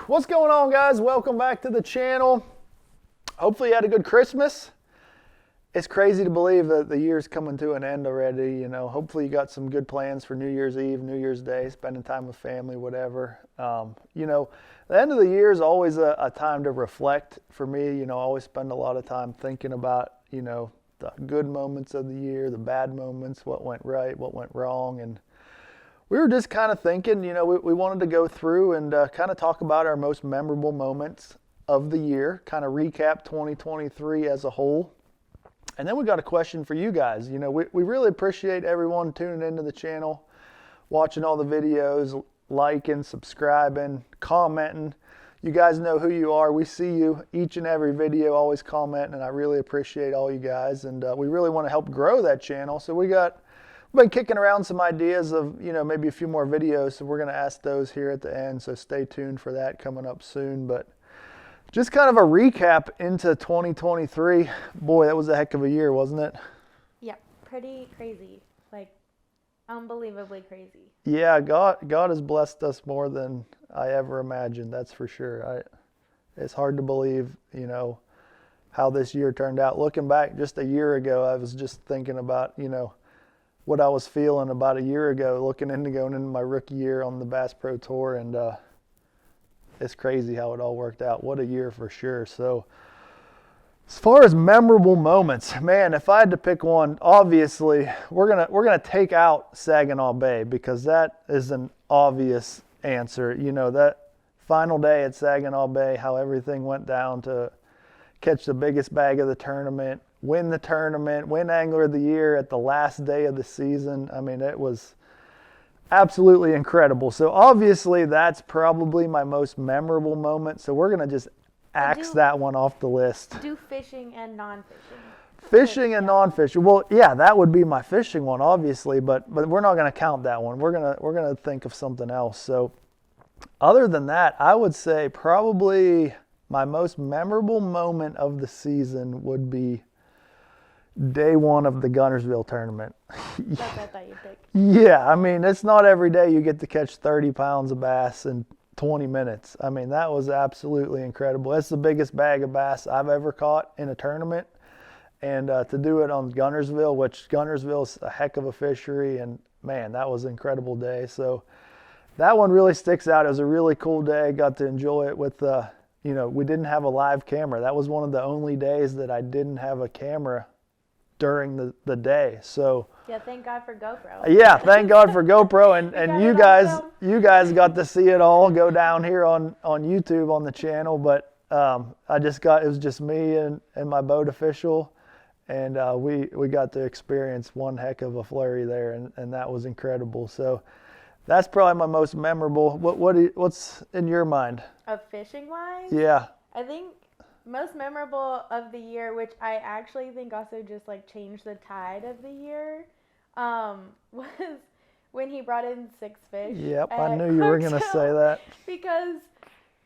What's going on, guys? Welcome back to the channel. Hopefully you had a good Christmas. It's crazy to believe that the year's coming to an end already. You know, hopefully you got some good plans for New Year's Eve, New Year's Day, spending time with family, whatever. You know, the end of the year is always a time to reflect for me. You know, I always spend a lot of time thinking about, you know, the good moments of the year, the bad moments, what went right, what went wrong. And we were just kind of thinking, you know, we wanted to go through and kind of talk about our most memorable moments of the year, kind of recap 2023 as a whole. And then we got a question for you guys. You know, we really appreciate everyone tuning into the channel, watching all the videos, liking, subscribing, commenting. You guys know who you are. We see you each and every video, always commenting, and I really appreciate all you guys. And we really want to help grow that channel. So we've been kicking around some ideas of, you know, maybe a few more videos. So we're going to ask those here at the end. So stay tuned for that coming up soon. But just kind of a recap into 2023. Boy, that was a heck of a year, wasn't it? Yeah, pretty crazy. Like, unbelievably crazy. Yeah, God has blessed us more than I ever imagined, that's for sure. It's hard to believe, you know, how this year turned out. Looking back just a year ago, I was just thinking about, you know, what I was feeling about a year ago, going into my rookie year on the Bass Pro Tour, and it's crazy how it all worked out. What a year for sure. So as far as memorable moments, man, if I had to pick one, obviously we're gonna take out Saginaw Bay because that is an obvious answer. You know, that final day at Saginaw Bay, how everything went down to catch the biggest bag of the tournament, win the tournament, win Angler of the Year at the last day of the season. I mean, it was absolutely incredible. So obviously that's probably my most memorable moment. So we're going to just axe that one off the list. Do fishing and non-fishing. Fishing and non-fishing. Well, yeah, that would be my fishing one, obviously, but we're not going to count that one. We're going to think of something else. So other than that, I would say probably my most memorable moment of the season would be day one of the Guntersville tournament. That's what I thought you'd pick. Yeah, I mean, it's not every day you get to catch 30 pounds of bass in 20 minutes. I mean, that was absolutely incredible. That's the biggest bag of bass I've ever caught in a tournament. And to do it on Guntersville, which Guntersville's a heck of a fishery, and man, that was an incredible day. So that one really sticks out. It was a really cool day. Got to enjoy it with, you know, we didn't have a live camera. That was one of the only days that I didn't have a camera during the day. So yeah, thank God for GoPro. Yeah, thank God for GoPro, and you guys got to see it all go down here on YouTube on the channel. But it was just me and my boat official, and we got to experience one heck of a flurry there, and that was incredible. So that's probably my most memorable. What's in your mind? Of fishing wise? Yeah. I think most memorable of the year, which I actually think also just like changed the tide of the year, was when he brought in 6 fish. Yep, I knew you were going to say that. Because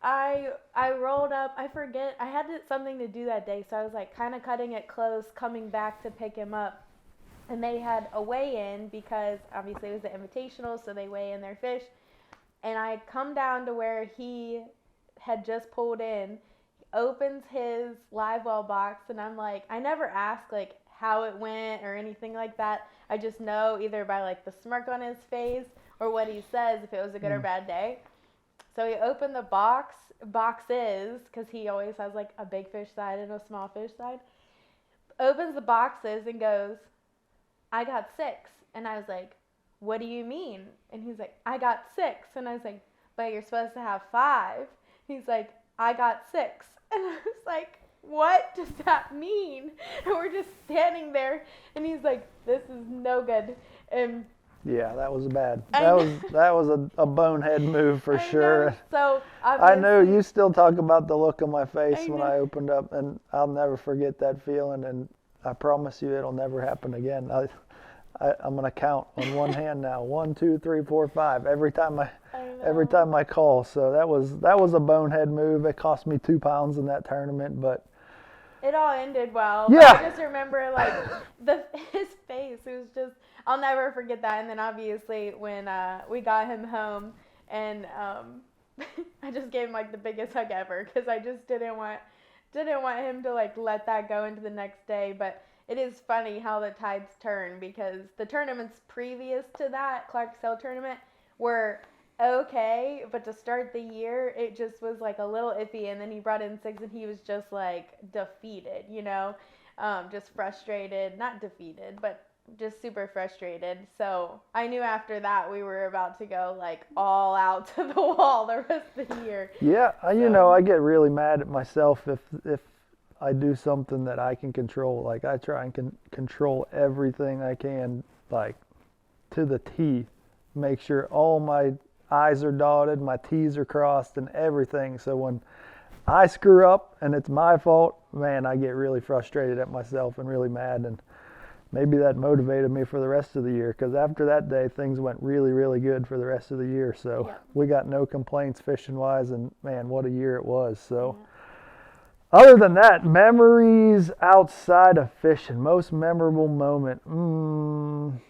I rolled up, I forget, I had something to do that day, so I was like kind of cutting it close, coming back to pick him up. And they had a weigh-in because obviously it was the invitational, so they weigh in their fish. And I come down to where he had just pulled in, opens his live well box, and I'm like, I never ask like how it went or anything like that. I just know either by like the smirk on his face or what he says if it was a good or bad day. So he opened the boxes, because he always has like a big fish side and a small fish side. Opens the boxes and goes, I got 6. And I was like, what do you mean? And he's like, I got 6. And I was like, but you're supposed to have 5. He's like, I got 6. And I was like, what does that mean? And we're just standing there, and he's like, this is no good. And yeah, that was bad. That was a bonehead move for sure. So I know you still talk about the look on my face when I opened up, and I'll never forget that feeling, and I promise you it'll never happen again. I'm gonna count on one hand now. 1, 2, 3, 4, 5. Every time I call. So that was a bonehead move. It cost me 2 pounds in that tournament, but it all ended well. Yeah. But I just remember like his face. It was just, I'll never forget that. And then obviously when we got him home and I just gave him like the biggest hug ever because I just didn't want him to like let that go into the next day. But it is funny how the tides turn because the tournaments previous to that, Clark's Hill tournament, were okay, but to start the year, it just was like a little iffy. And then he brought in 6 and he was just like defeated, just frustrated, not defeated, but just super frustrated. So I knew after that we were about to go like all out to the wall the rest of the year. Yeah, I get really mad at myself if I do something that I can control. Like I try and control everything I can, like to the T. Make sure all my I's are dotted, my T's are crossed, and everything. So when I screw up and it's my fault, man, I get really frustrated at myself and really mad. And maybe that motivated me for the rest of the year because after that day, things went really, really good for the rest of the year. So yeah. We got no complaints fishing-wise, and man, what a year it was. So other than that, memories outside of fishing, most memorable moment.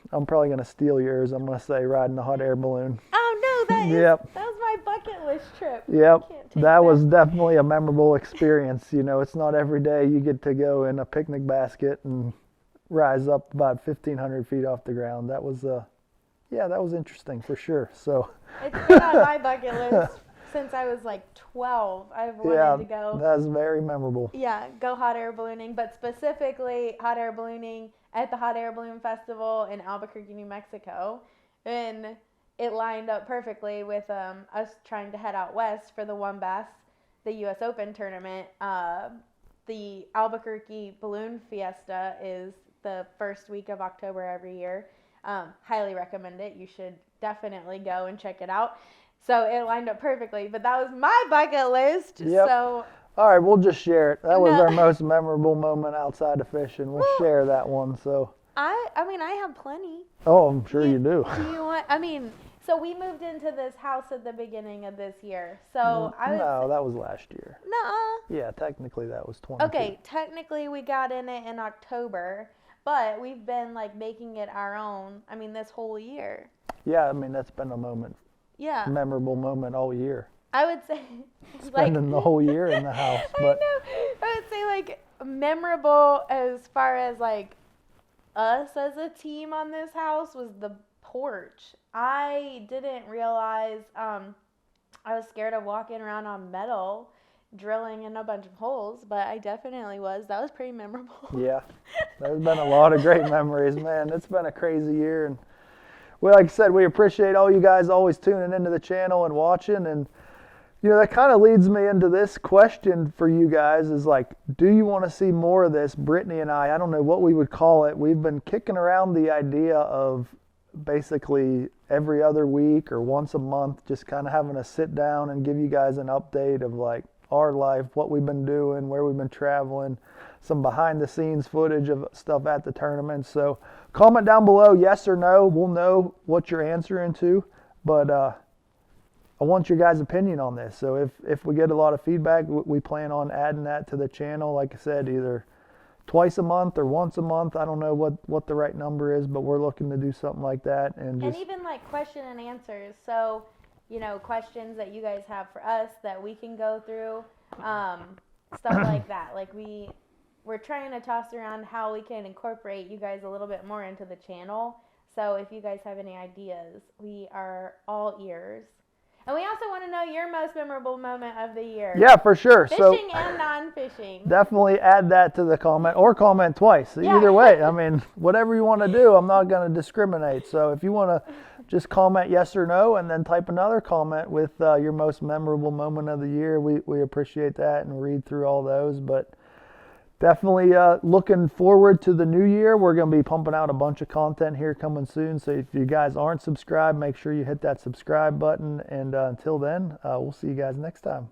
I'm probably going to steal yours. I'm going to say riding the hot air balloon. Oh, no, that was my bucket list trip. Yep, that was definitely a memorable experience. It's not every day you get to go in a picnic basket and rise up about 1,500 feet off the ground. That was that was interesting for sure. So it's been on my bucket list since I was like 12. I've wanted to go. That's very memorable. Yeah, go hot air ballooning, but specifically hot air ballooning at the Hot Air Balloon Festival in Albuquerque, New Mexico. And it lined up perfectly with us trying to head out west for the WOMBAS, the U.S. Open tournament. The Albuquerque Balloon Fiesta is the first week of October every year. Highly recommend it. You should definitely go and check it out. So it lined up perfectly, but that was my bucket list. Yep. So all right, we'll just share it. That was our most memorable moment outside of fishing. We'll share that one. So I mean, I have plenty. Oh, I'm sure you do. Do you want? I mean, so we moved into this house at the beginning of this year. So No, that was last year. Nuh-uh. Yeah, technically that was 20. Okay, technically we got in it in October, but we've been like making it our own. I mean, this whole year. Yeah, I mean that's been a moment. Yeah. Memorable moment all year. I would say spending the whole year in the house. But I know. I would say like memorable as far as like us as a team on this house was the porch. I didn't realize I was scared of walking around on metal drilling in a bunch of holes, but I definitely was. That was pretty memorable. Yeah. There's been a lot of great memories, man. It's been a crazy year, and well, like I said, we appreciate all you guys always tuning into the channel and watching. And that kind of leads me into this question for you guys is like, do you want to see more of this? Brittany and I don't know what we would call it. We've been kicking around the idea of basically every other week or once a month, just kind of having a sit down and give you guys an update of like our life, what we've been doing, where we've been traveling, some behind the scenes footage of stuff at the tournament. So comment down below, yes or no. We'll know what you're answering to, but I want your guys' opinion on this. So if we get a lot of feedback, we plan on adding that to the channel. Like I said, either twice a month or once a month. I don't know what the right number is, but we're looking to do something like that. And even like question and answers. So, questions that you guys have for us that we can go through, stuff like that. Like we're trying to toss around how we can incorporate you guys a little bit more into the channel. So if you guys have any ideas, we are all ears. And we also want to know your most memorable moment of the year. Yeah, for sure. Fishing and non-fishing. Definitely add that to the comment or comment twice. Yeah. Either way, I mean, whatever you want to do, I'm not going to discriminate. So if you want to just comment yes or no and then type another comment with your most memorable moment of the year, we appreciate that and read through all those. But definitely looking forward to the new year. We're going to be pumping out a bunch of content here coming soon. So if you guys aren't subscribed, make sure you hit that subscribe button. And until then, we'll see you guys next time.